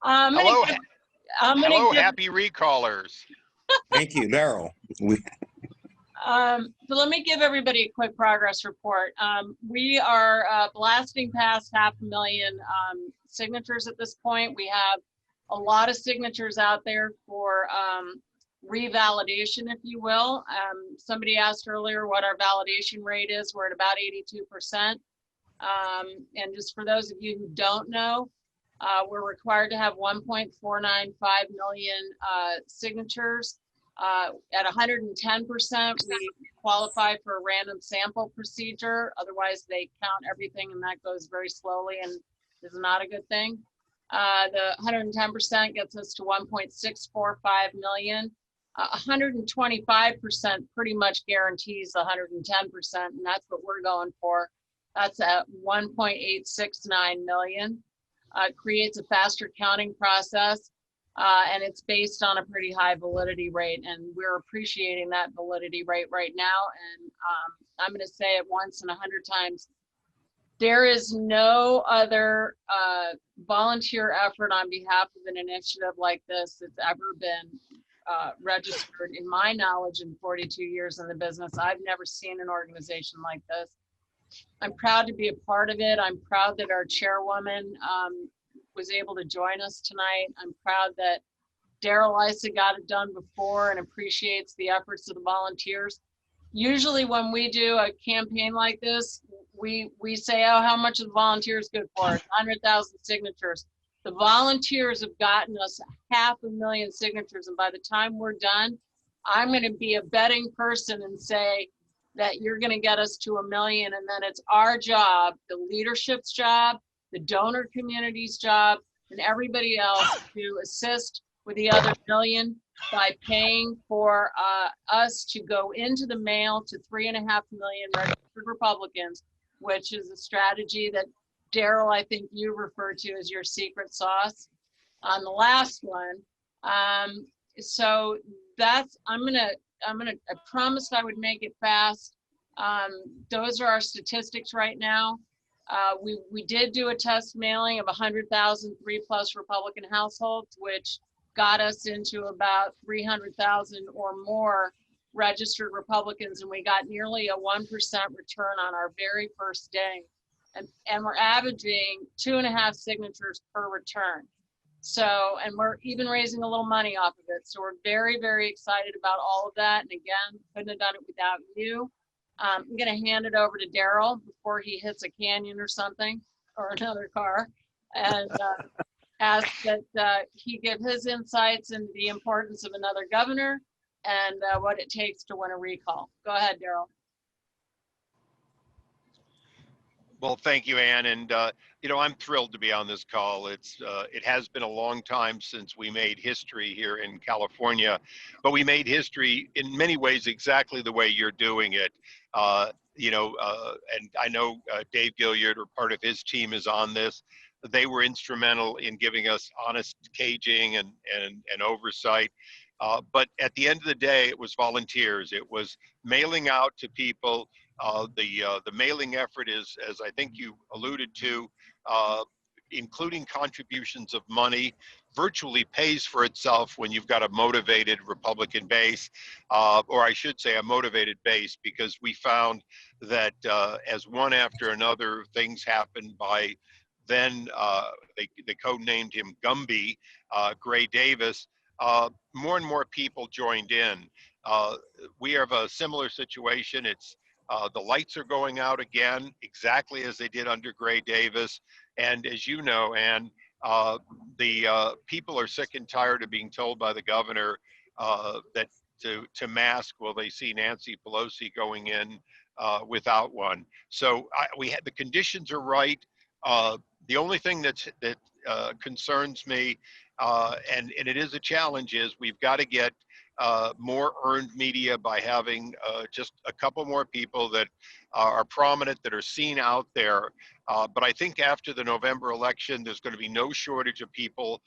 I'm gonna Hello, give, I'm gonna hello, give, happy recallers. Thank you, Daryl. so let me give everybody a quick progress report. We are blasting past 500,000 signatures at this point. We have a lot of signatures out there for revalidation, if you will. Somebody asked earlier what our validation rate is. We're at about 82%. And just for those of you who don't know, we're required to have 1.495 million signatures. At 110%, we qualify for a random sample procedure. Otherwise, they count everything, and that goes very slowly and is not a good thing. The 110% gets us to 1.645 million. 125% pretty much guarantees 110%, and that's what we're going for. That's at 1.869 million. Creates a faster counting process, and it's based on a pretty high validity rate, and we're appreciating that validity rate right now. And I'm going to say it once and 100 times. There is no other volunteer effort on behalf of an initiative like this that's ever been registered, in my knowledge, in 42 years in the business. I've never seen an organization like this. I'm proud to be a part of it. I'm proud that our chairwoman was able to join us tonight. I'm proud that Daryl Issa got it done before and appreciates the efforts of the volunteers. Usually when we do a campaign like this, we say, oh, how much are the volunteers good for? 100,000 signatures. The volunteers have gotten us 500,000 signatures, and by the time we're done, I'm going to be a betting person and say that you're going to get us to 1 million, and then it's our job, the leadership's job, the donor community's job, and everybody else to assist with the other 1 million by paying for us to go into the mail to 3.5 million registered Republicans, which is a strategy that Daryl, I think you referred to as your secret sauce on the last one. So that's, I promised I would make it fast. Those are our statistics right now. We did do a test mailing of 100,000 3+ Republican households, which got us into about 300,000 or more registered Republicans, and we got nearly a 1% return on our very first day. And we're averaging 2.5 signatures per return. So, and we're even raising a little money off of it. So we're very, very excited about all of that. And again, couldn't have done it without you. I'm going to hand it over to Daryl before he hits a canyon or something, or another car, and ask that he give his insights into the importance of another governor and what it takes to win a recall. Go ahead, Daryl. Well, thank you, Ann. And, you know, I'm thrilled to be on this call. It has been a long time since we made history here in California, but we made history in many ways exactly the way you're doing it. You know, and I know Dave Gilliard, or part of his team, is on this. They were instrumental in giving us honest caging and oversight. But at the end of the day, it was volunteers. It was mailing out to people. The mailing effort is, as I think you alluded to, including contributions of money, virtually pays for itself when you've got a motivated Republican base, or I should say a motivated base, because we found that as one after another things happened by then, they codenamed him Gumby, Gray Davis, more and more people joined in. We have a similar situation. It's the lights are going out again, exactly as they did under Gray Davis. And as you know, Ann, the people are sick and tired of being told by the governor that to mask while they see Nancy Pelosi going in without one. So we had, the conditions are right. The only thing that concerns me, and it is a challenge, is we've got to get more earned media by having just a couple more people that are prominent, that are seen out there. But I think after the November election, there's going to be no shortage of people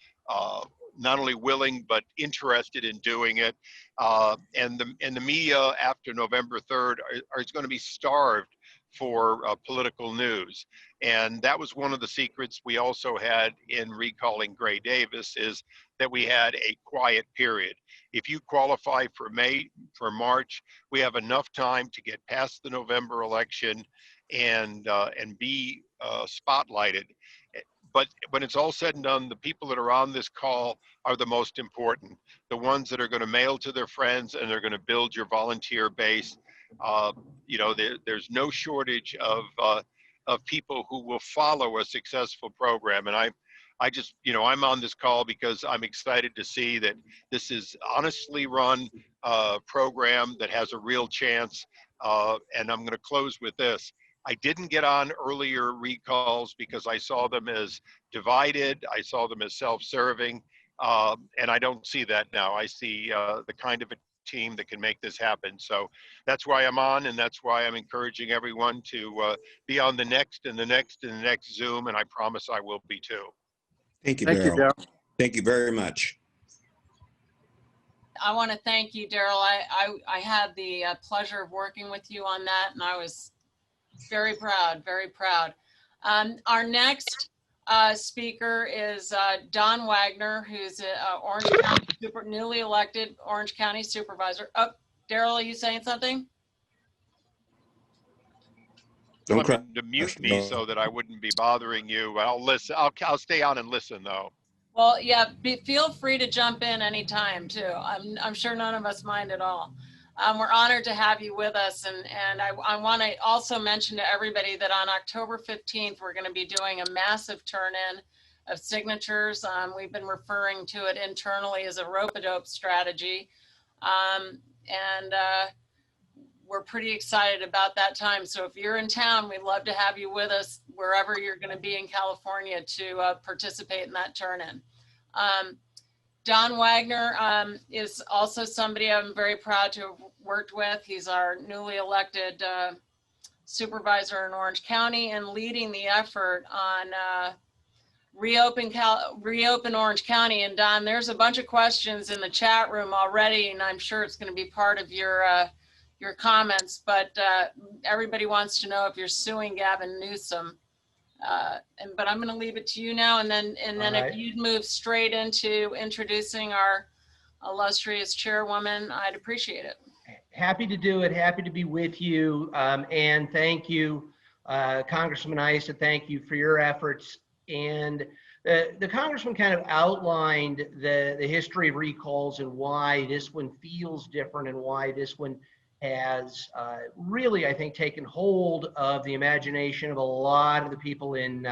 not only willing but interested in doing it. And the media after November 3rd is going to be starved for political news. And that was one of the secrets we also had in recalling Gray Davis, is that we had a quiet period. If you qualify for March, we have enough time to get past the November election and be spotlighted. But when it's all said and done, the people that are on this call are the most important. The ones that are going to mail to their friends and they're going to build your volunteer base. You know, there's no shortage of people who will follow a successful program. And I just, you know, I'm on this call because I'm excited to see that this is honestly run program that has a real chance. And I'm going to close with this. I didn't get on earlier recalls because I saw them as divided. I saw them as self-serving. And I don't see that now. I see the kind of a team that can make this happen. So that's why I'm on, and that's why I'm encouraging everyone to be on the next and the next and the next Zoom, and I promise I will be too. Thank you, Thank you, Daryl. Daryl. Thank you very much. I want to thank you, Daryl. I had the pleasure of working with you on that, and I was very proud, very proud. Our next speaker is Don Wagner, who's a Orange County newly elected Orange County Supervisor. Oh, Daryl, are you saying something? Don't cry. To mute me so that I wouldn't be bothering you. I'll listen. I'll stay on and listen though. Well, yeah, feel free to jump in anytime too. I'm sure none of us mind at all. We're honored to have you with us. And I want to also mention to everybody that on October 15th, we're going to be doing a massive turn-in of signatures. We've been referring to it internally as a rope-a-dope strategy. We're pretty excited about that time. So if you're in town, we'd love to have you with us wherever you're going to be in California to participate in that turn-in. Don Wagner is also somebody I'm very proud to have worked with. He's our newly elected supervisor in Orange County and leading the effort on reopen Orange County. And Don, there's a bunch of questions in the chat room already, and I'm sure it's going to be part of your comments, but everybody wants to know if you're suing Gavin Newsom. But I'm going to leave it to you now, and then right. If you'd move straight into introducing our illustrious chairwoman, I'd appreciate it. Happy to do it. Happy to be with you. And thank you, Congressman Issa. Thank you for your efforts. And the Congressman kind of outlined the history of recalls and why this one feels different and why this one has really, I think, taken hold of the imagination of a lot of the people in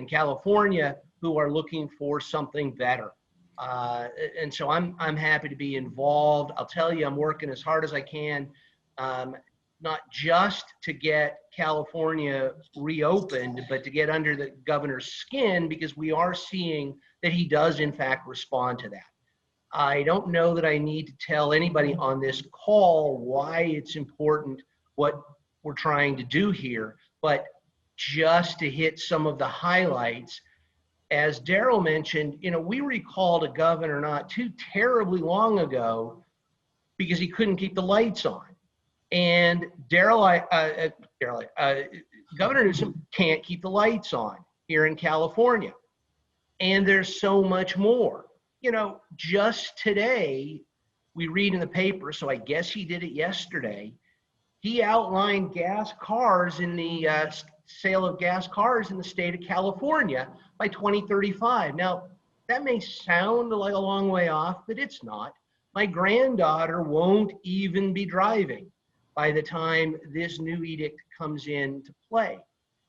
California who are looking for something better. And so I'm happy to be involved. I'll tell you, I'm working as hard as I can, not just to get California reopened, but to get under the governor's skin, because we are seeing that he does in fact respond to that. I don't know that I need to tell anybody on this call why it's important what we're trying to do here, but just to hit some of the highlights. As Daryl mentioned, you know, we recalled a governor not too terribly long ago because he couldn't keep the lights on. And Governor Newsom can't keep the lights on here in California. And there's so much more. You know, just today, we read in the paper, so I guess he did it yesterday, he outlined gas cars in the sale of gas cars in the state of California by 2035. Now, that may sound like a long way off, but it's not. My granddaughter won't even be driving by the time this new edict comes into play.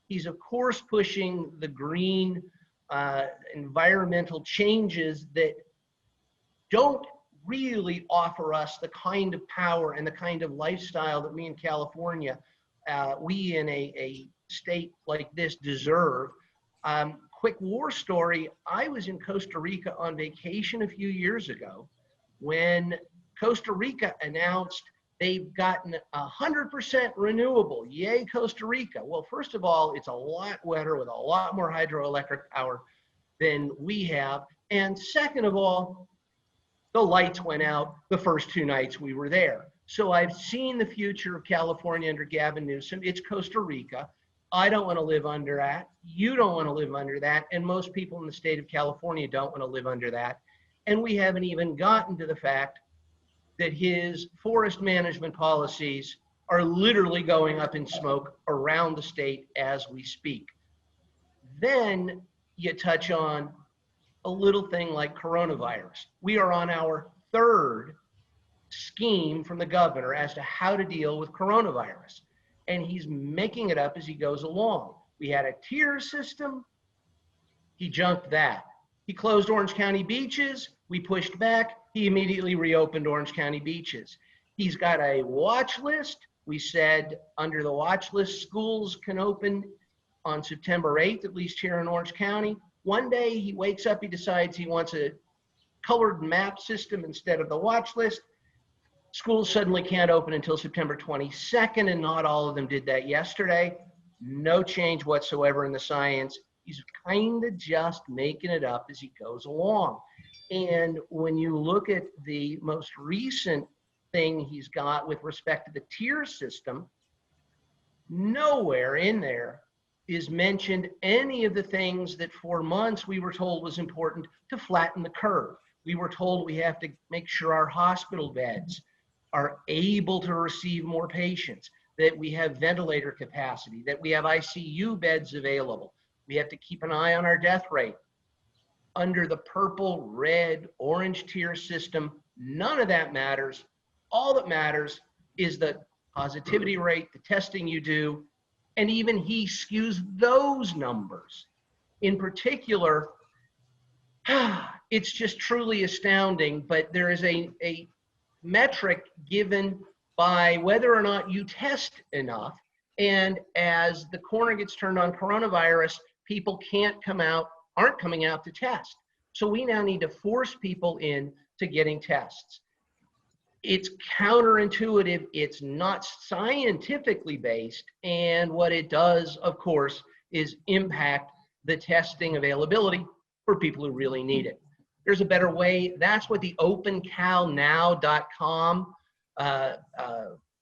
He's, of course, pushing the green environmental changes that don't really offer us the kind of power and the kind of lifestyle that we in California, we in a state like this deserve. Quick war story, I was in Costa Rica on vacation a few years ago when Costa Rica announced they've gotten 100% renewable. Yay, Costa Rica. Well, first of all, it's a lot wetter with a lot more hydroelectric power than we have. And second of all, the lights went out the first 2 nights we were there. So I've seen the future of California under Gavin Newsom. It's Costa Rica. I don't want to live under that. You don't want to live under that. And most people in the state of California don't want to live under that. And we haven't even gotten to the fact that his forest management policies are literally going up in smoke around the state as we speak. Then you touch on a little thing like coronavirus. We are on our third scheme from the governor as to how to deal with coronavirus. And he's making it up as he goes along. We had a tier system. He junked that. He closed Orange County beaches. We pushed back. He immediately reopened Orange County beaches. He's got a watch list. We said under the watch list, schools can open on September 8th, at least here in Orange County. One day he wakes up, he decides he wants a colored map system instead of the watch list. Schools suddenly can't open until September 22nd, and not all of them did that yesterday. No change whatsoever in the science. He's kind of just making it up as he goes along. And when you look at the most recent thing he's got with respect to the tier system, nowhere in there is mentioned any of the things that for months we were told was important to flatten the curve. We were told we have to make sure our hospital beds are able to receive more patients, that we have ventilator capacity, that we have ICU beds available. We have to keep an eye on our death rate. Under the purple, red, orange tier system, none of that matters. All that matters is the positivity rate, the testing you do, and even he skews those numbers. In particular, it's just truly astounding, but there is a metric given by whether or not you test enough. And as the corner gets turned on coronavirus, people aren't coming out to test. So we now need to force people into getting tests. It's counterintuitive. It's not scientifically based. And what it does, of course, is impact the testing availability for people who really need it. There's a better way. That's what the opencalnow.com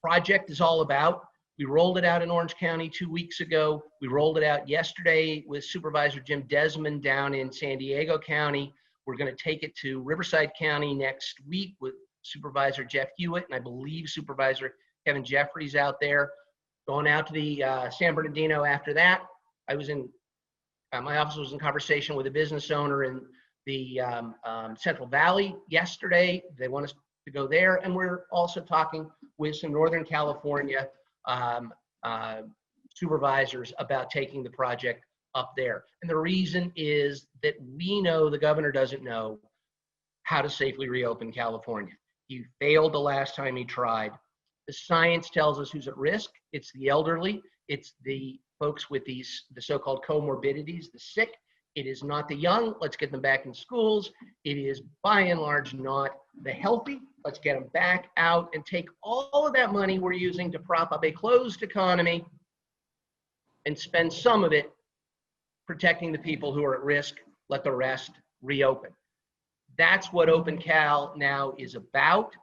project is all about. We rolled it out in Orange County 2 weeks ago. We rolled it out yesterday with Supervisor Jim Desmond down in San Diego County. We're going to take it to Riverside County next week with Supervisor Jeff Hewitt, and I believe Supervisor Kevin Jeffries out there. Going out to the San Bernardino after that. I was in, my office was in conversation with a business owner in the Central Valley yesterday. They want us to go there. And we're also talking with some Northern California supervisors about taking the project up there. And the reason is that we know the governor doesn't know how to safely reopen California. He failed the last time he tried. The science tells us who's at risk. It's the elderly. It's the folks with the so-called comorbidities, the sick. It is not the young. Let's get them back in schools. It is by and large not the healthy. Let's get them back out and take all of that money we're using to prop up a closed economy and spend some of it protecting the people who are at risk. Let the rest reopen. That's what OpenCal Now is about.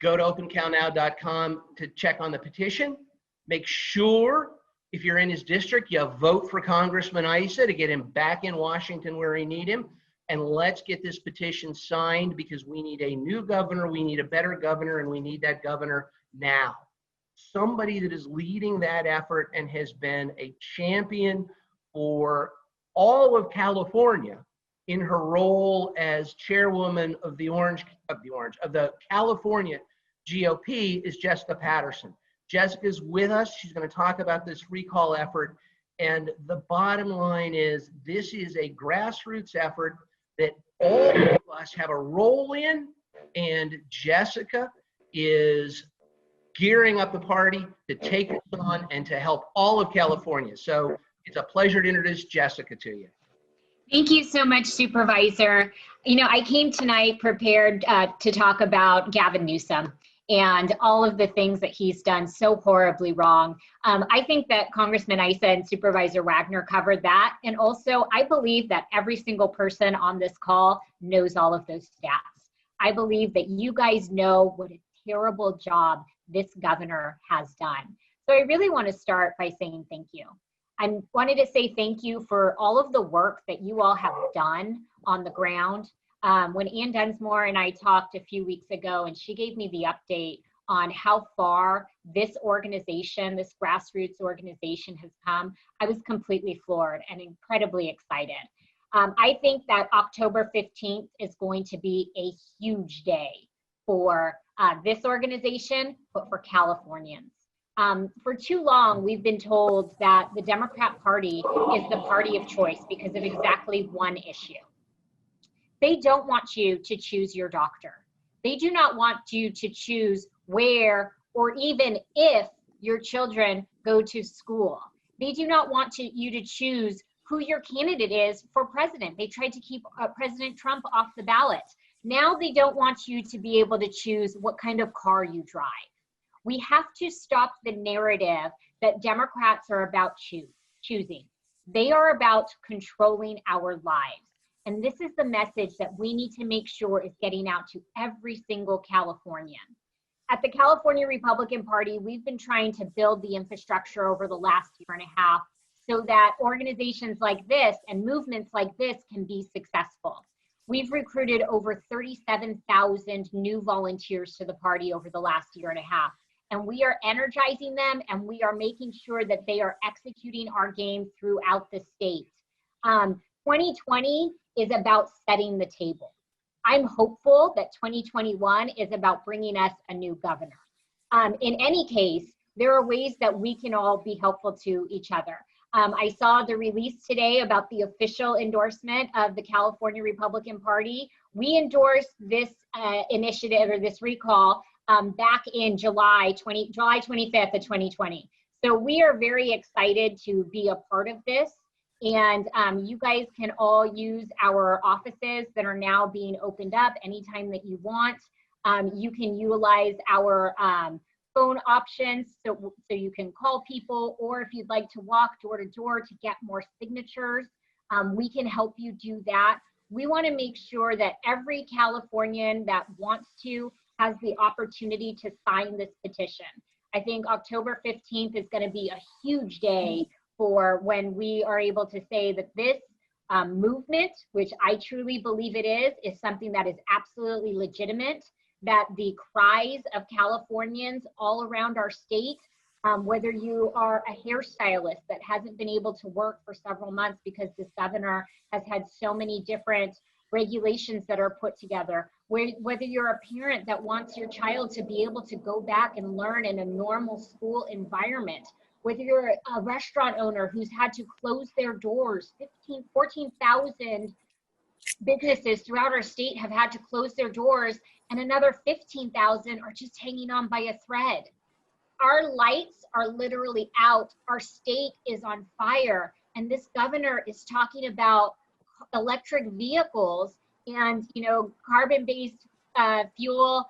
Go to opencalnow.com to check on the petition. Make sure if you're in his district, you vote for Congressman Issa to get him back in Washington where we need him. And let's get this petition signed because we need a new governor, we need a better governor, and we need that governor now. Somebody that is leading that effort and has been a champion for all of California in her role as chairwoman of the California GOP is Jessica Patterson. Jessica's with us. She's going to talk about this recall effort. And the bottom line is this is a grassroots effort that all of us have a role in. And Jessica is gearing up the party to take it on and to help all of California. So it's a pleasure to introduce Jessica to you. Thank you so much, Supervisor. You know, I came tonight prepared to talk about Gavin Newsom and all of the things that he's done so horribly wrong. I think that Congressman Issa and Supervisor Wagner covered that. And also, I believe that every single person on this call knows all of those stats. I believe that you guys know what it terrible job this governor has done. So I really want to start by saying thank you. I wanted to say thank you for all of the work that you all have done on the ground. When Ann Dunsmore and I talked a few weeks ago, and she gave me the update on how far this organization, this grassroots organization has come, I was completely floored and incredibly excited. I think that October 15th is going to be a huge day for this organization, but for Californians. For too long, we've been told that the Democrat Party is the party of choice because of exactly one issue. They don't want you to choose your doctor. They do not want you to choose where or even if your children go to school. They do not want you to choose who your candidate is for president. They tried to keep President Trump off the ballot. Now they don't want you to be able to choose what kind of car you drive. We have to stop the narrative that Democrats are about choosing. They are about controlling our lives. And this is the message that we need to make sure is getting out to every single Californian. At the California Republican Party, we've been trying to build the infrastructure over the last year and a half so that organizations like this and movements like this can be successful. We've recruited over 37,000 new volunteers to the party over the last year and a half. And we are energizing them, and we are making sure that they are executing our game throughout the state. 2020 is about setting the table. I'm hopeful that 2021 is about bringing us a new governor. In any case, there are ways that we can all be helpful to each other. I saw the release today about the official endorsement of the California Republican Party. We endorsed this initiative or this recall back in July 25th of 2020. So we are very excited to be a part of this. And you guys can all use our offices that are now being opened up anytime that you want. You can utilize our phone options so you can call people, or if you'd like to walk door to door to get more signatures, we can help you do that. We want to make sure that every Californian that wants to has the opportunity to sign this petition. I think October 15th is going to be a huge day for when we are able to say that this movement, which I truly believe it is something that is absolutely legitimate, that the cries of Californians all around our state, whether you are a hairstylist that hasn't been able to work for several months because this governor has had so many different regulations that are put together, whether you're a parent that wants your child to be able to go back and learn in a normal school environment, whether you're a restaurant owner who's had to close their doors, 14,000 businesses throughout our state have had to close their doors, and another 15,000 are just hanging on by a thread. Our lights are literally out. Our state is on fire. And this governor is talking about electric vehicles and, carbon-based fuel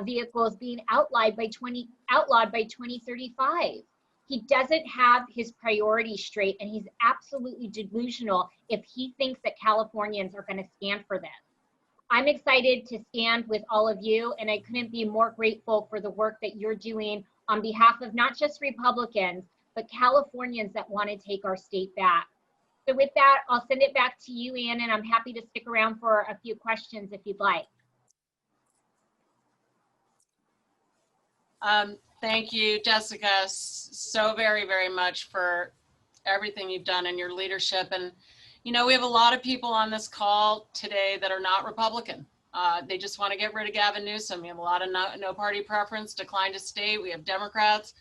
vehicles being outlawed by 2035. He doesn't have his priorities straight, and he's absolutely delusional if he thinks that Californians are going to stand for this. I'm excited to stand with all of you, and I couldn't be more grateful for the work that you're doing on behalf of not just Republicans, but Californians that want to take our state back. So with that, I'll send it back to you, Ann, and I'm happy to stick around for a few questions if you'd like. Thank you, Jessica, so very, very much for everything you've done in your leadership. And, we have a lot of people on this call today that are not Republican. They just want to get rid of Gavin Newsom. We have a lot of no party preference, decline to state. We have Democrats.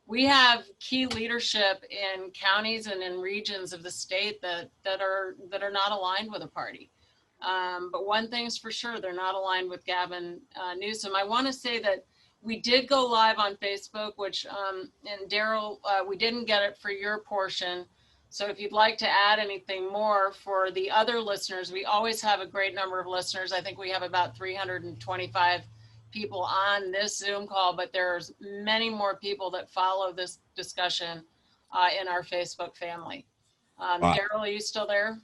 We have key leadership in counties and in regions of the state that are not aligned with a party. But one thing's for sure, they're not aligned with Gavin Newsom. I want to say that we did go live on Facebook, which, and Daryl, we didn't get it for your portion. So if you'd like to add anything more for the other listeners, we always have a great number of listeners. I think we have about 325 people on this Zoom call, but there's many more people that follow this discussion in our Facebook family. Daryl, are you still there?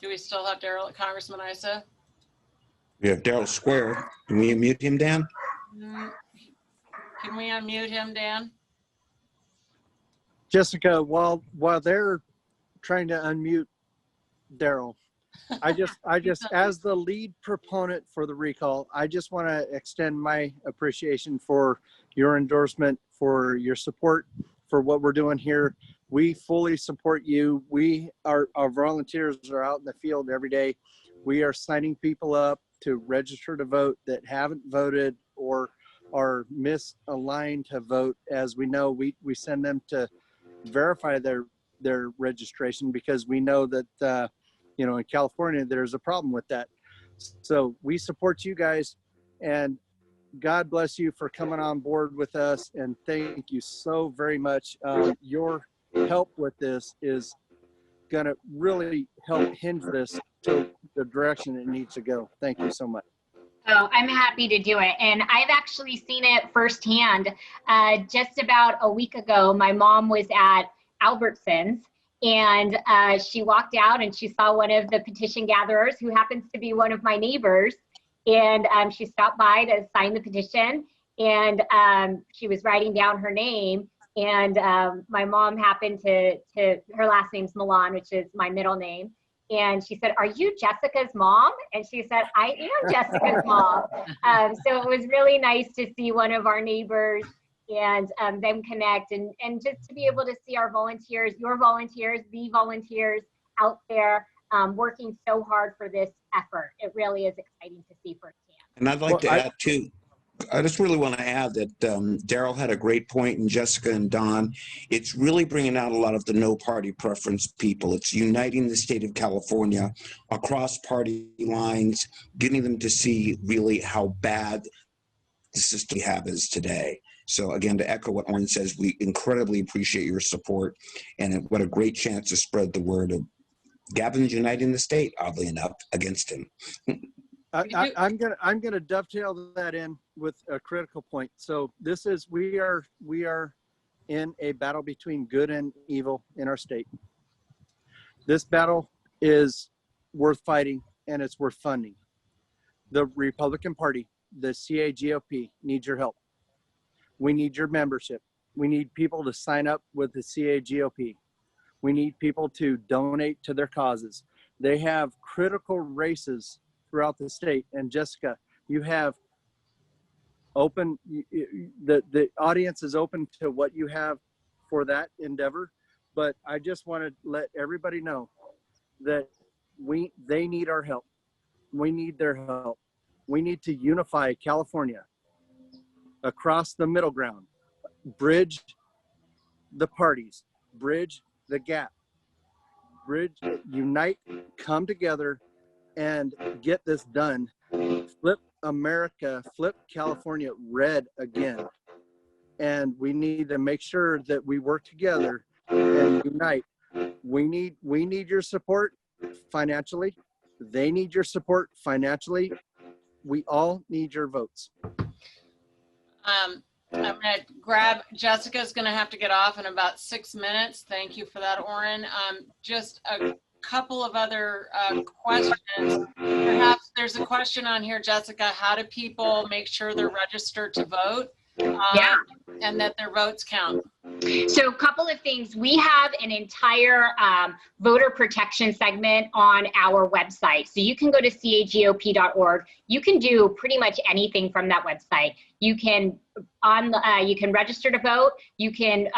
Do we still have Daryl, Congressman Issa? We have Daryl Square. Can we mute him, Dan? Mm, Can we unmute him, Dan? Jessica, while they're trying to unmute Daryl, I just as the lead proponent for the recall, I just want to extend my appreciation for your endorsement, for your support for what we're doing here. We fully support you. Our volunteers are out in the field every day. We are signing people up to register to vote that haven't voted or are misaligned to vote. As we know, we send them to verify their registration because we know that in California there's a problem with that. So we support you guys, and God bless you for coming on board with us, and thank you so very much. Your help with this is going to really help hinge this to the direction it needs to go. Thank you so much. Oh, I'm happy to do it. And I've actually seen it firsthand. Just about a week ago, my mom was at Albertsons, and she walked out and she saw one of the petition gatherers who happens to be one of my neighbors. And she stopped by to sign the petition, and she was writing down her name. And my mom happened to her last name's Milan, which is my middle name. And she said, "Are you Jessica's mom?" And she said, "I am Jessica's mom." So it was really nice to see one of our neighbors and them connect, and just to be able to see our volunteers, your volunteers, the volunteers out there working so hard for this effort. It really is exciting to see firsthand. And I'd like to add too, I just really want to add that Daryl had a great point, and Jessica and Don. It's really bringing out a lot of the no party preference people. It's uniting the state of California across party lines, getting them to see really how bad the system we have is today. So again, to echo what Oren says, we incredibly appreciate your support, and what a great chance to spread the word of Gavin's uniting the state, oddly enough, against him. I'm gonna dovetail that in with a critical point. So this is we are in a battle between good and evil in our state. This battle is worth fighting, and it's worth funding. The Republican Party, the CAGOP, needs your help. We need your membership. We need people to sign up with the CAGOP. We need people to donate to their causes. They have critical races throughout the state. And Jessica, you have open, the audience is open to what you have for that endeavor. But I just want to let everybody know that they need our help. We need their help. We need to unify California across the middle ground, bridge the parties, bridge the gap, unite, come together, and get this done. Flip America, flip California red again. And we need to make sure that we work together and unite. We need your support financially. They need your support financially. We all need your votes. I'm going to grab, Jessica's going to have to get off in about 6 minutes. Thank you for that, Oren. Just a couple of other questions. Perhaps there's a question on here, Jessica. How do people make sure they're registered to vote and that their votes count? So a couple of things. We have an entire voter protection segment on our website. So you can go to cagop.org. You can do pretty much anything from that website. You can you can register to vote. You can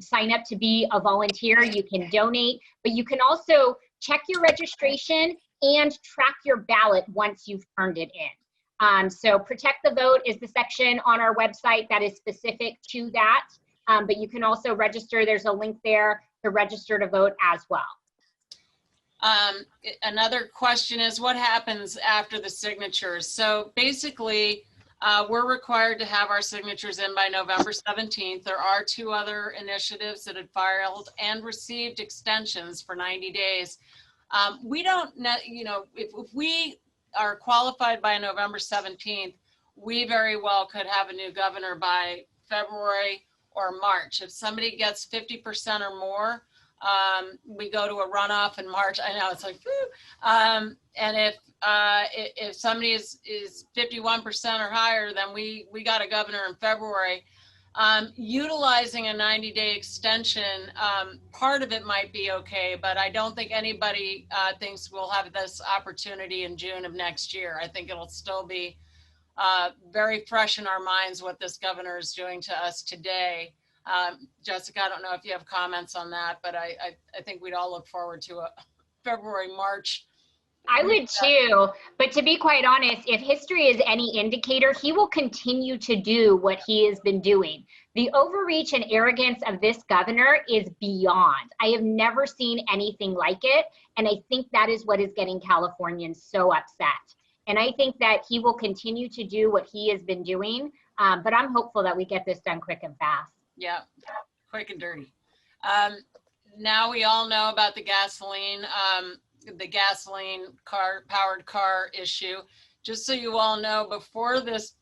sign up to be a volunteer. You can donate, but you can also check your registration and track your ballot once you've turned it in. So Protect the Vote is the section on our website that is specific to that. But you can also register. There's a link there to register to vote as well. Another question is, what happens after the signatures? So basically, we're required to have our signatures in by November 17th. There are 2 other initiatives that had filed and received extensions for 90 days. We don't know, if we are qualified by November 17th, we very well could have a new governor by February or March. If somebody gets 50% or more We go to a runoff in March. I know, it's like, whew. And if somebody is 51% or higher, then we got a governor in February. Utilizing a 90-day extension, part of it might be okay, but I don't think anybody thinks we'll have this opportunity in June of next year. I think it'll still be very fresh in our minds what this governor is doing to us today. Jessica, I don't know if you have comments on that, but I think we'd all look forward to a February, March. I would too, but to be quite honest, if history is any indicator, he will continue to do what he has been doing. The overreach and arrogance of this governor is beyond. I have never seen anything like it, and I think that is what is getting Californians so upset. And I think that he will continue to do what he has been doing, but I'm hopeful that we get this done quick and fast. Yeah, quick and dirty. Now we all know about the gasoline powered car issue. Just so you all know, before this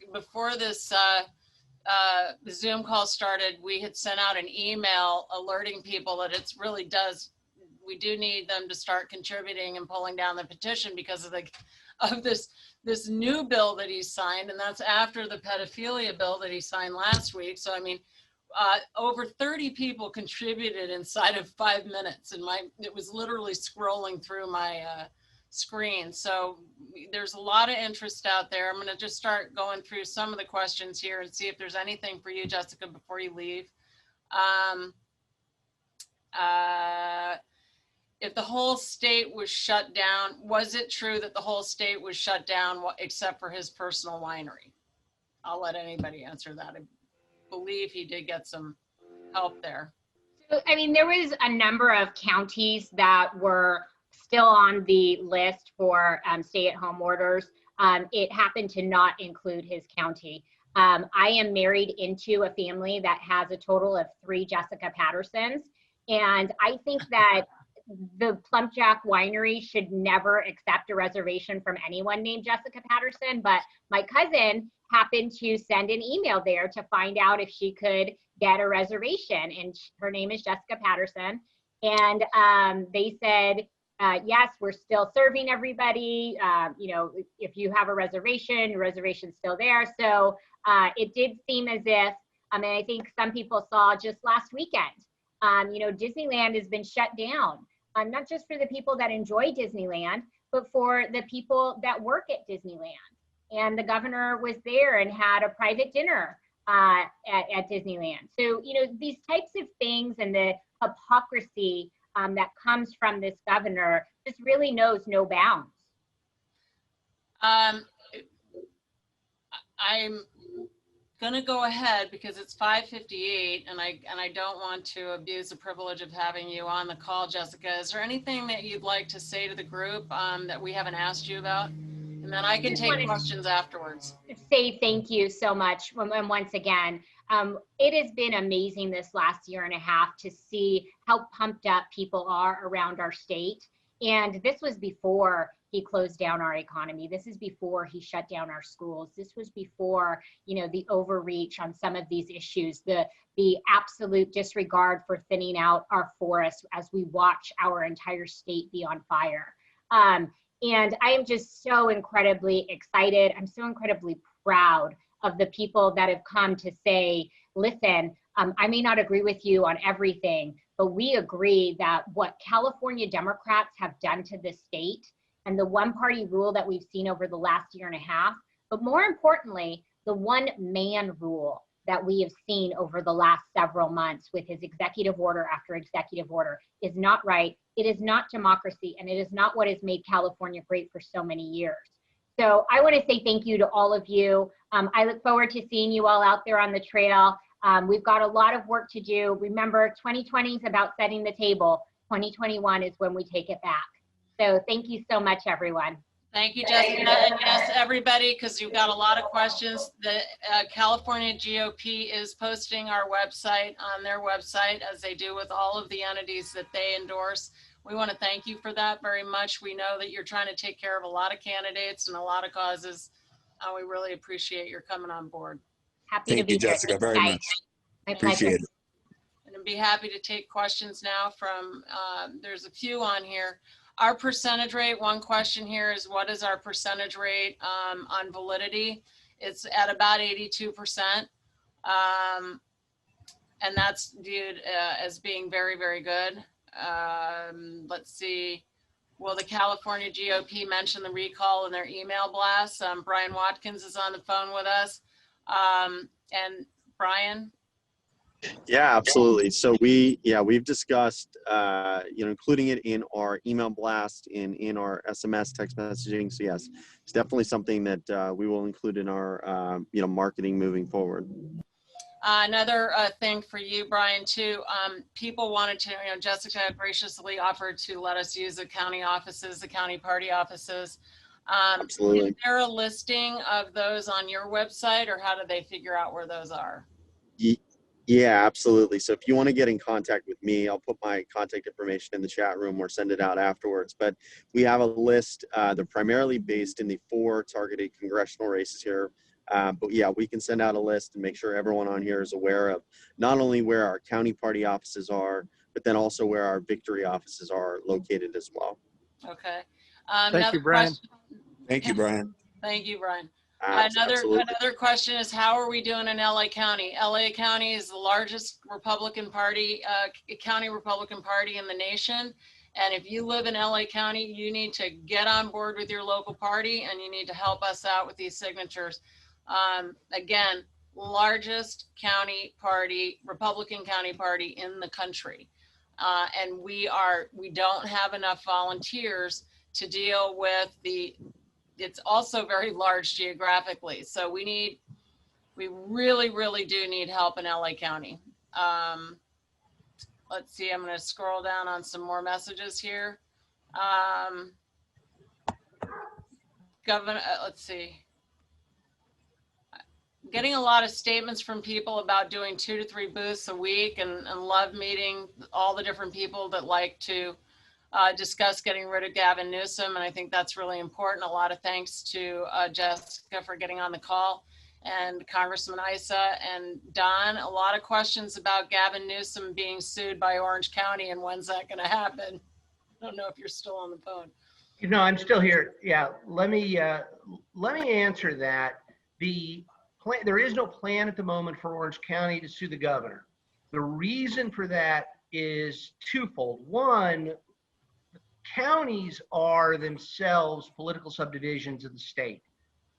Zoom call started, we had sent out an email alerting people that it's really we do need them to start contributing and pulling down the petition because of this new bill that he signed, and that's after the pedophilia bill that he signed last week. So I mean, over 30 people contributed inside of 5 minutes, and it was literally scrolling through my screen. So there's a lot of interest out there. I'm going to just start going through some of the questions here and see if there's anything for you, Jessica, before you leave. If the whole state was shut down, was it true that the whole state was shut down except for his personal winery? I'll let anybody answer that. I believe he did get some help there. So, I mean, there was a number of counties that were still on the list for stay-at-home orders. It happened to not include his county. I am married into a family that has a total of 3 Jessica Pattersons, and I think that the Plumpjack Winery should never accept a reservation from anyone named Jessica Patterson, but my cousin happened to send an email there to find out if she could get a reservation, and her name is Jessica Patterson. And they said, yes, we're still serving everybody. You know, if you have a reservation, your reservation's still there. So it did seem as if, I mean, I think some people saw just last weekend, you know, Disneyland has been shut down. Not just for the people that enjoy Disneyland, but for the people that work at Disneyland. And the governor was there and had a private dinner at Disneyland. So, you know, these types of things and the hypocrisy that comes from this governor just really knows no bounds. I'm gonna go ahead because it's 5:58 and I don't want to abuse the privilege of having you on the call, Jessica. Is there anything that you'd like to say to the group that we haven't asked you about? And then I can take questions afterwards. Say thank you so much. And once again, it has been amazing this last year and a half to see how pumped up people are around our state. And this was before he closed down our economy. This is before he shut down our schools. This was before, you know, the overreach on some of these issues, the absolute disregard for thinning out our forests as we watch our entire state be on fire. And I am just so incredibly excited. I'm so incredibly proud of the people that have come to say, listen, I may not agree with you on everything, but we agree that what California Democrats have done to this state and the one-party rule that we've seen over the last year and a half, but more importantly, the one-man rule that we have seen over the last several months with his executive order after executive order is not right. It is not democracy, and it is not what has made California great for so many years. So I want to say thank you to all of you. I look forward to seeing you all out there on the trail. We've got a lot of work to do. Remember, 2020 is about setting the table. 2021 is when we take it back. So thank you so much, everyone. Thank you, Jessica. And yes, everybody, because you've got a lot of questions. The California GOP is posting our website on their website, as they do with all of the entities that they endorse. We want to thank you for that very much. We know that you're trying to take care of a lot of candidates and a lot of causes. We really appreciate your coming on board. Happy to be Thank you, here. Jessica, very much. My Appreciate pleasure. it. In be happy to take questions now from, there's a few on here. Our percentage rate, one question here is, what is our percentage rate on validity? It's at about 82%. And that's viewed as being very, very good. Let's see. Will the California GOP mention the recall in their email blast? Brian Watkins is on the phone with us. And Brian? Yeah, absolutely. So we've discussed, including it in our email blast, in our SMS text messaging. So yes, it's definitely something that we will include in our, marketing moving forward. Another thing for you, Brian, too, people wanted to, Jessica graciously offered to let us use the county offices, the county party offices. Absolutely. Is there a listing of those on your website, or how do they figure out where those are? Yeah, absolutely. So if you want to get in contact with me, I'll put my contact information in the chat room or send it out afterwards. But we have a list. They're primarily based in the 4 targeted congressional races here. But yeah, we can send out a list and make sure everyone on here is aware of not only where our county party offices are, but then also where our victory offices are located as well. Okay. Thank you, Brian. Thank you, Brian. Thank you, Brian. Absolutely. Another question is, how are we doing in LA County? LA County is the largest Republican Party, county Republican Party in the nation. And if you live in LA County, you need to get on board with your local party, and you need to help us out with these signatures. Again, largest county party, Republican county party in the country. And we don't have enough volunteers to deal with it's also very large geographically. So we really, really do need help in LA County. Let's see, I'm going to scroll down on some more messages here. Governor, let's see. Getting a lot of statements from people about doing 2 to 3 booths a week, and love meeting all the different people that like to discuss getting rid of Gavin Newsom. And I think that's really important. A lot of thanks to Jessica for getting on the call, and Congressman Issa and Don. A lot of questions about Gavin Newsom being sued by Orange County, and when's that going to happen? I don't know if you're still on the phone. No, I'm still here. Yeah, let me answer that. There is no plan at the moment for Orange County to sue the governor. The reason for that is twofold. One, counties are themselves political subdivisions of the state,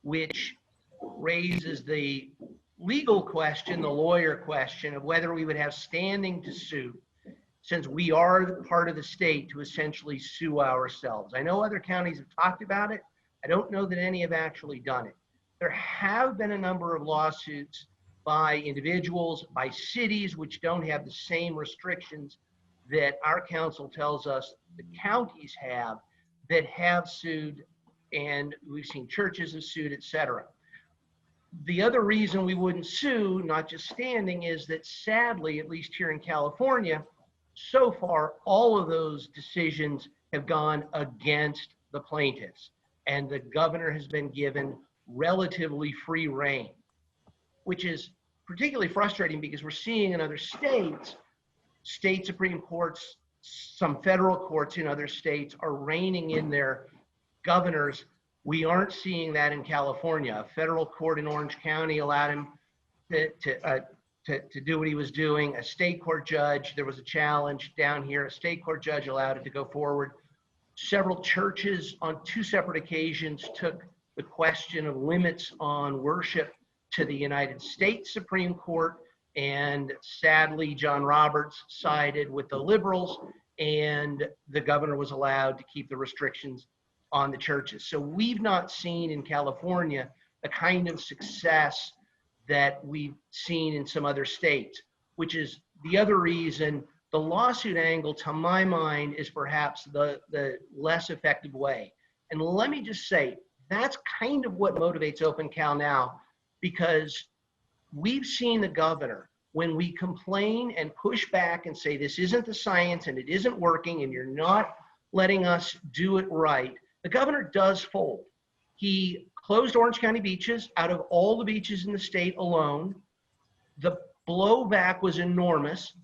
which raises the legal question, the lawyer question of whether we would have standing to sue, since we are part of the state, to essentially sue ourselves. I know other counties have talked about it. I don't know that any have actually done it. There have been a number of lawsuits by individuals, by cities, which don't have the same restrictions that our council tells us the counties have, that have sued, and we've seen churches have sued, etc. The other reason we wouldn't sue, not just standing, is that sadly, at least here in California, so far, all of those decisions have gone against the plaintiffs, and the governor has been given relatively free rein, which is particularly frustrating because we're seeing in other states, state Supreme Courts, some federal courts in other states are reining in their governors. We aren't seeing that in California. A federal court in Orange County allowed him to do what he was doing. A state court judge, there was a challenge down here, a state court judge allowed it to go forward. Several churches on 2 separate occasions took the question of limits on worship to the United States Supreme Court, and sadly, John Roberts sided with the liberals, and the governor was allowed to keep the restrictions on the churches. So we've not seen in California the kind of success that we've seen in some other states, which is the other reason the lawsuit angle, to my mind, is perhaps the less effective way. And let me just say, that's kind of what motivates Open Cal now, because we've seen the governor, when we complain and push back and say this isn't the science and it isn't working and you're not letting us do it right, the governor does fold. He closed Orange County beaches. Out of all the beaches in the state alone, the blowback was enormous.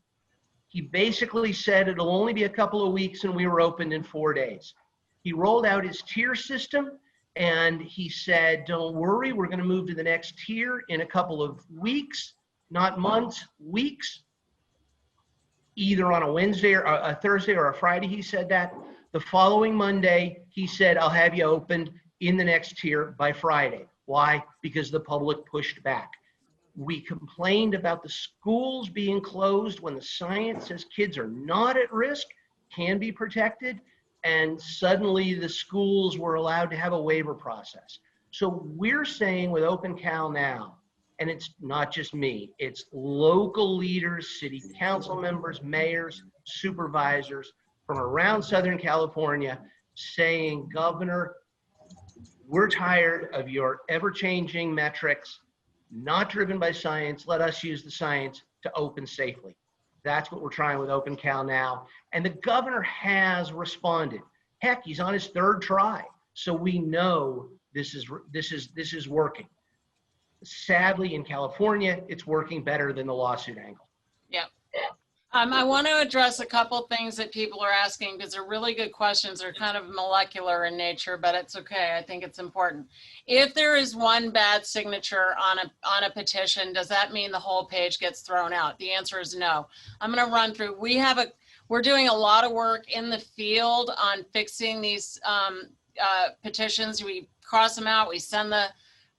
He basically said it'll only be a couple of weeks and we were opened in 4 days. He rolled out his tier system and he said, don't worry, we're going to move to the next tier in a couple of weeks, not months, weeks. Either on a Wednesday or a Thursday or a Friday, he said that. The following Monday, he said, I'll have you opened in the next tier by Friday. Why? Because the public pushed back. We complained about the schools being closed when the science says kids are not at risk, can be protected, and suddenly the schools were allowed to have a waiver process. So we're saying with Open Cal now, and it's not just me, it's local leaders, city council members, mayors, supervisors from around Southern California saying, Governor, we're tired of your ever-changing metrics, not driven by science. Let us use the science to open safely. That's what we're trying with Open Cal now. And the governor has responded. Heck, he's on his 3rd try. So we know this is working. Sadly, in California, it's working better than the lawsuit angle. Yeah. I want to address a couple things that people are asking because they're really good questions. They're kind of molecular in nature, but it's okay. I think it's important. If there is one bad signature on a petition, does that mean the whole page gets thrown out? The answer is no. I'm going to run through. We're doing a lot of work in the field on fixing these petitions. We cross them out. We send the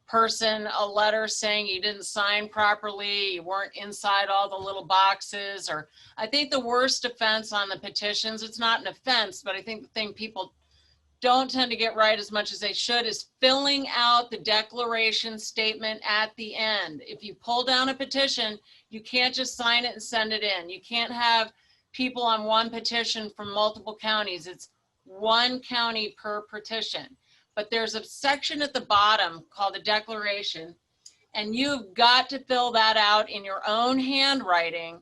person a letter saying you didn't sign properly, you weren't inside all the little boxes, or I think the worst offense on the petitions, it's not an offense, but I think the thing people don't tend to get right as much as they should is filling out the declaration statement at the end. If you pull down a petition, you can't just sign it and send it in. You can't have people on one petition from multiple counties. It's one county per petition. But there's a section at the bottom called a declaration, and you've got to fill that out in your own handwriting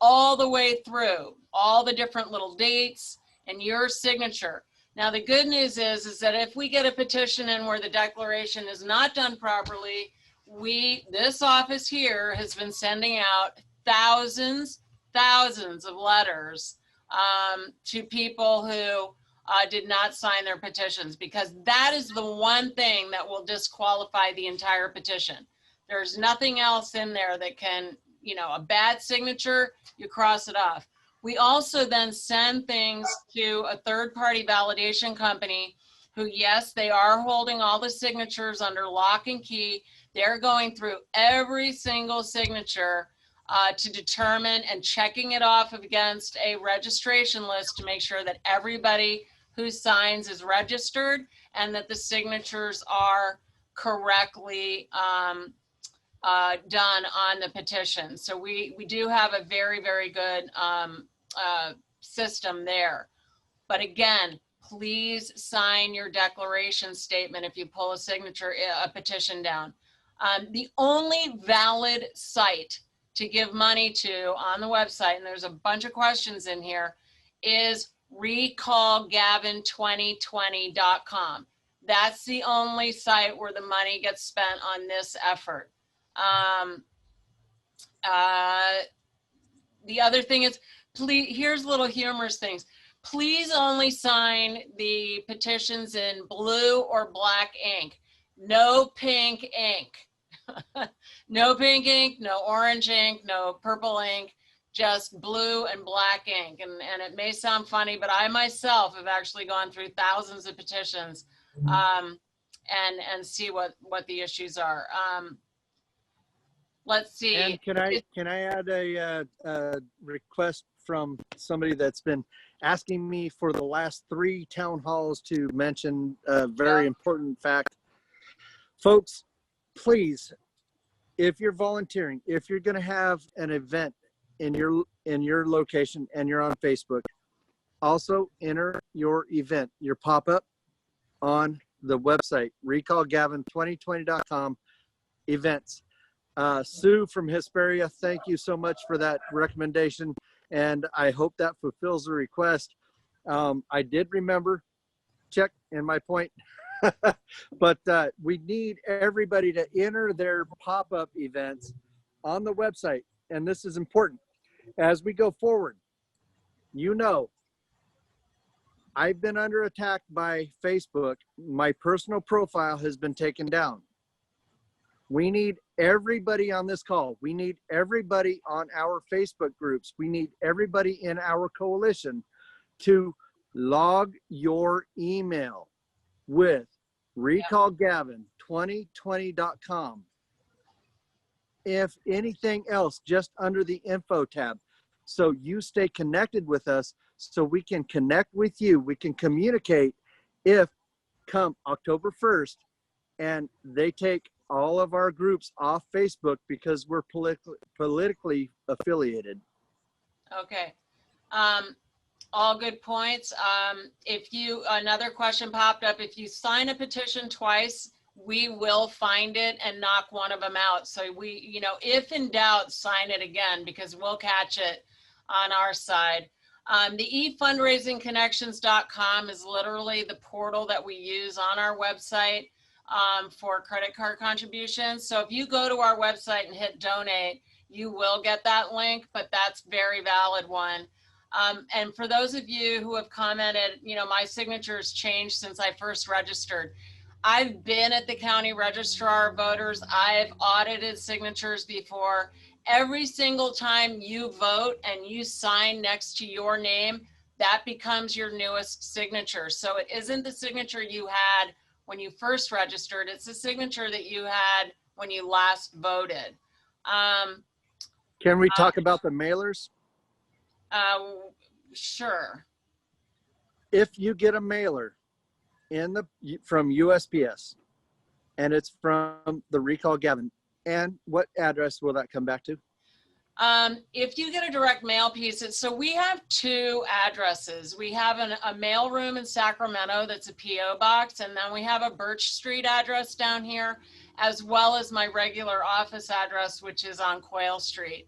all the way through, all the different little dates and your signature. Now, the good news is that if we get a petition in where the declaration is not done properly, this office here has been sending out thousands of letters to people who did not sign their petitions, because that is the one thing that will disqualify the entire petition. There's nothing else in there that can, a bad signature, you cross it off. We also then send things to a third-party validation company who, yes, they are holding all the signatures under lock and key. They're going through every single signature to determine and checking it off against a registration list to make sure that everybody who signs is registered and that the signatures are correctly done on the petition. So we do have a very, very good system there. But again, please sign your declaration statement if you pull a petition down. The only valid site to give money to on the website, and there's a bunch of questions in here, is recallgavin2020.com. That's the only site where the money gets spent on this effort. The other thing is, please, here's little humorous things. Please only sign the petitions in blue or black ink. No pink ink. No pink ink, no orange ink, no purple ink. Just blue and black ink. And it may sound funny, but I myself have actually gone through thousands of petitions and see what the issues are. Let's see. And can I add a request from somebody that's been asking me for the last 3 town halls to mention a very important fact. Folks, please, if you're volunteering, if you're going to have an event in your location and you're on Facebook, also enter your event, your pop-up on the website, recallgavin2020.com events. Sue from Hesperia, thank you so much for that recommendation, and I hope that fulfills the request. I did remember, check in my point, but we need everybody to enter their pop-up events on the website, and this is important. As we go forward, you know, I've been under attack by Facebook. My personal profile has been taken down. We need everybody on this call. We need everybody on our Facebook groups. We need everybody in our coalition to log your email with recallgavin2020.com. If anything else, just under the info tab. So you stay connected with us so we can connect with you. We can communicate if come October 1st and they take all of our groups off Facebook because we're politically affiliated. Okay. All good points. Another question popped up. If you sign a petition twice, we will find it and knock one of them out. So if in doubt, sign it again because we'll catch it on our side. The efundraisingconnections.com is literally the portal that we use on our website for credit card contributions. So if you go to our website and hit donate, you will get that link, but that's very valid one. And for those of you who have commented, my signature's changed since I first registered. I've been at the county registrar of voters. I've audited signatures before. Every single time you vote and you sign next to your name, that becomes your newest signature. So it isn't the signature you had when you first registered. It's the signature that you had when you last voted. Can we talk about the mailers? Sure. If you get a mailer from USPS and it's from the Recall Gavin, and what address will that come back to? If you get a direct mail piece, so we have two addresses. We have a mail room in Sacramento that's a PO box, and then we have a Birch Street address down here, as well as my regular office address, which is on Quail Street.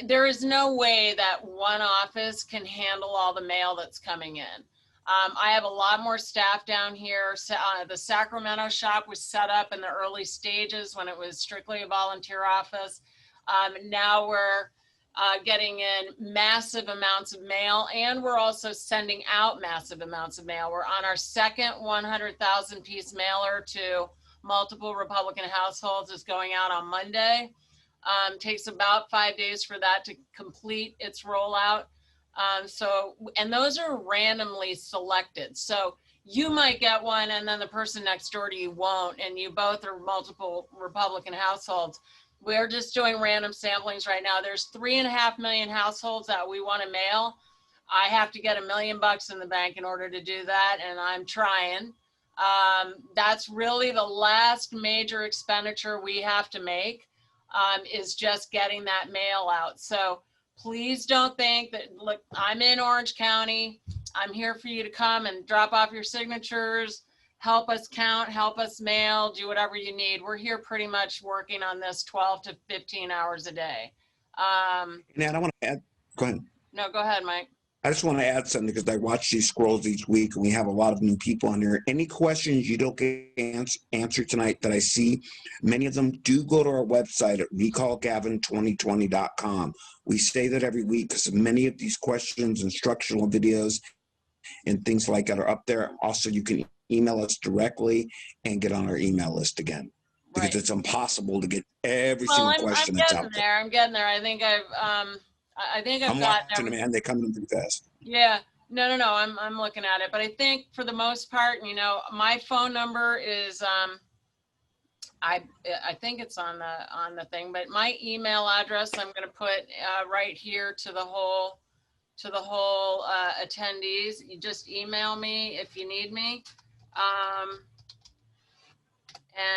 There is no way that one office can handle all the mail that's coming in. I have a lot more staff down here. The Sacramento shop was set up in the early stages when it was strictly a volunteer office. Now we're getting in massive amounts of mail, and we're also sending out massive amounts of mail. We're on our second 100,000 piece mailer to multiple Republican households. Is going out on Monday. Takes about 5 days for that to complete its rollout. And those are randomly selected. So you might get one and then the person next door to you won't, and you both are multiple Republican households. We're just doing random samplings right now. There's 3.5 million households that we want to mail. I have to get $1 million in the bank in order to do that, and I'm trying. That's really the last major expenditure we have to make, is just getting that mail out. So please don't think that, look, I'm in Orange County. I'm here for you to come and drop off your signatures, help us count, help us mail, do whatever you need. We're here pretty much working on this 12 to 15 hours a day. And I want to add, go ahead. No, go ahead, Mike. I just want to add something because I watch these scrolls each week and we have a lot of new people on here. Any questions you don't get answered tonight that I see, many of them do go to our website at recallgavin2020.com. We say that every week because many of these questions, instructional videos, and things like that are up there. Also, you can email us directly and get on our email list again because it's impossible to get every single question that's out there. I'm getting there. I think I've I'm watching them, man. They come in pretty fast. Yeah. No. I'm looking at it, but I think for the most part, my phone number is I think it's on the thing, but my email address I'm going to put right here to the whole attendees. You just email me if you need me,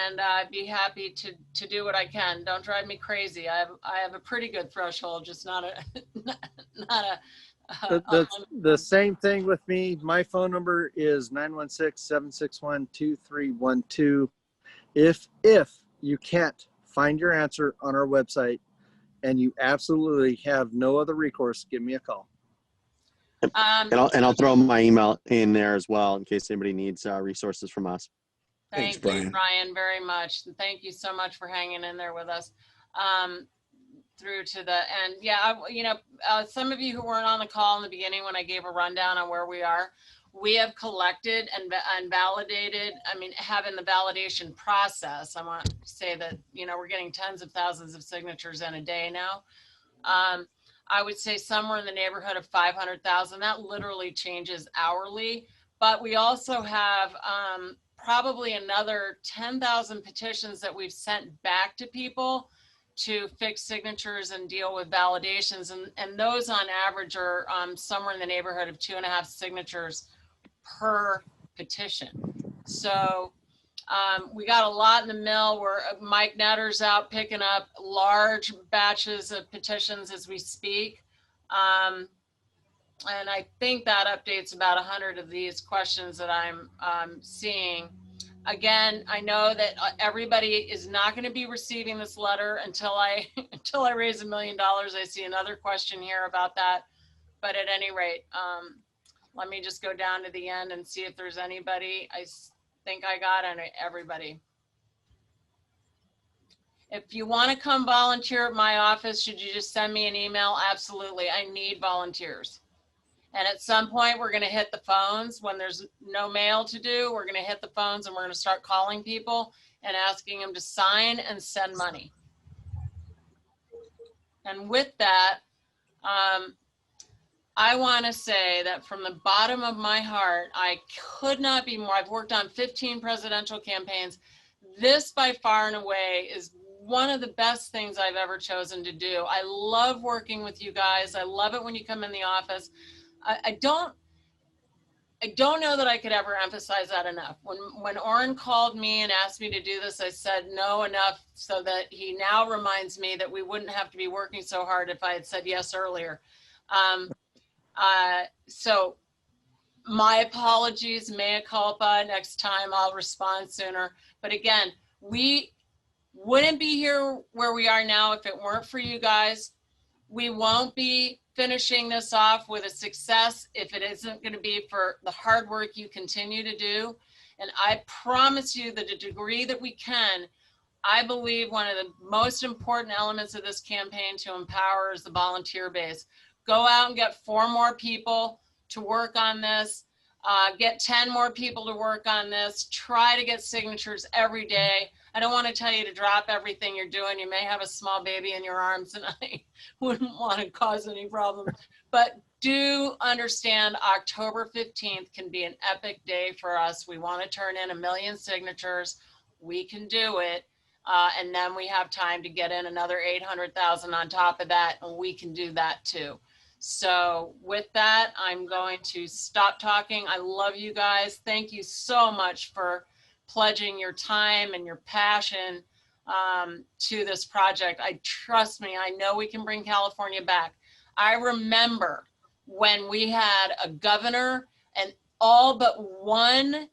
and I'd be happy to do what I can. Don't drive me crazy. I have a pretty good threshold, just not a the same thing with me. My phone number is 916-761-2312. If you can't find your answer on our website and you absolutely have no other recourse, give me a call. And I'll throw my email in there as well in case anybody needs resources from us. Thanks, Thank you, Brian, very much. Thank you so much for hanging in there with us. through to the end. Yeah, some of you who weren't on the call in the beginning when I gave a rundown on where we are, we have collected and validated, having the validation process. I want to say that, we're getting tens of thousands of signatures in a day now. I would say somewhere in the neighborhood of 500,000. That literally changes hourly. But we also have probably another 10,000 petitions that we've sent back to people to fix signatures and deal with validations. And those on average are somewhere in the neighborhood of 2.5 signatures per petition. So we got a lot in the mill. Mike Netter's out picking up large batches of petitions as we speak. And I think that updates about 100 of these questions that I'm seeing. Again, I know that everybody is not going to be receiving this letter until I raise $1 million. I see another question here about that. But at any rate, let me just go down to the end and see if there's anybody. I think I got everybody. If you want to come volunteer at my office, should you just send me an email? Absolutely. I need volunteers. And at some point, we're going to hit the phones. When there's no mail to do, we're going to hit the phones and we're going to start calling people and asking them to sign and send money. And with that, I want to say that from the bottom of my heart, I could not be more. I've worked on 15 presidential campaigns. This by far and away is one of the best things I've ever chosen to do. I love working with you guys. I love it when you come in the office. I don't know that I could ever emphasize that enough. When Orrin called me and asked me to do this, I said no enough so that he now reminds me that we wouldn't have to be working so hard if I had said yes earlier. So my apologies, mea culpa. Next time I'll respond sooner. But again, we wouldn't be here where we are now if it weren't for you guys. We won't be finishing this off with a success if it isn't going to be for the hard work you continue to do. And I promise you that to the degree that we can, I believe one of the most important elements of this campaign to empower is the volunteer base. Go out and get 4 more people to work on this. Get 10 more people to work on this. Try to get signatures every day. I don't want to tell you to drop everything you're doing. You may have a small baby in your arms and I wouldn't want to cause any problems. But do understand October 15th can be an epic day for us. We want to turn in 1 million signatures. We can do it. And then we have time to get in another 800,000 on top of that, and we can do that too. So with that, I'm going to stop talking. I love you guys. Thank you so much for pledging your time and your passion to this project. Trust me, I know we can bring California back. I remember when we had a governor and all but one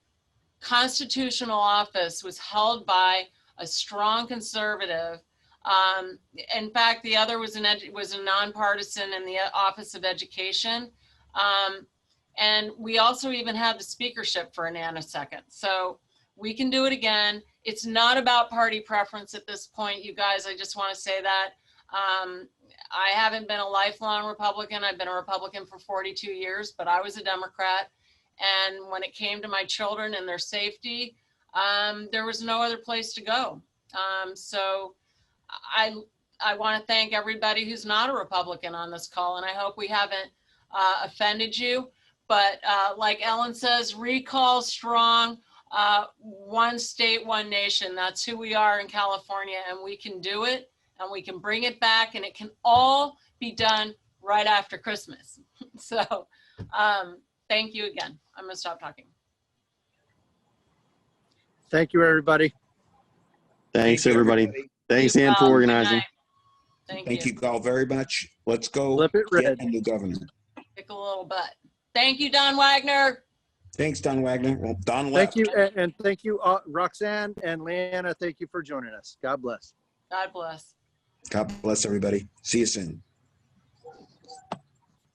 constitutional office was held by a strong conservative. In fact, the other was a nonpartisan in the Office of Education. And we also even had the speakership for a nanosecond. So we can do it again. It's not about party preference at this point, you guys. I just want to say that. I haven't been a lifelong Republican. I've been a Republican for 42 years, but I was a Democrat. And when it came to my children and their safety, there was no other place to go. So I want to thank everybody who's not a Republican on this call, and I hope we haven't offended you. But like Ellen says, recall strong, one state, one nation. That's who we are in California, and we can do it, and we can bring it back, and it can all be done right after Christmas. So thank you again. I'm going to stop talking. Thank you, everybody. Thanks, everybody. Thanks, Ann, for organizing. Thank you all very much. Let's go Flip it get red. a new governor. Kick a little butt. Thank you, Don Wagner. Thanks, Don Wagner. Well, Don left. Thank you, and thank you, Roxanne and Leanna. Thank you for joining us. God bless. God bless. God bless everybody. See you soon.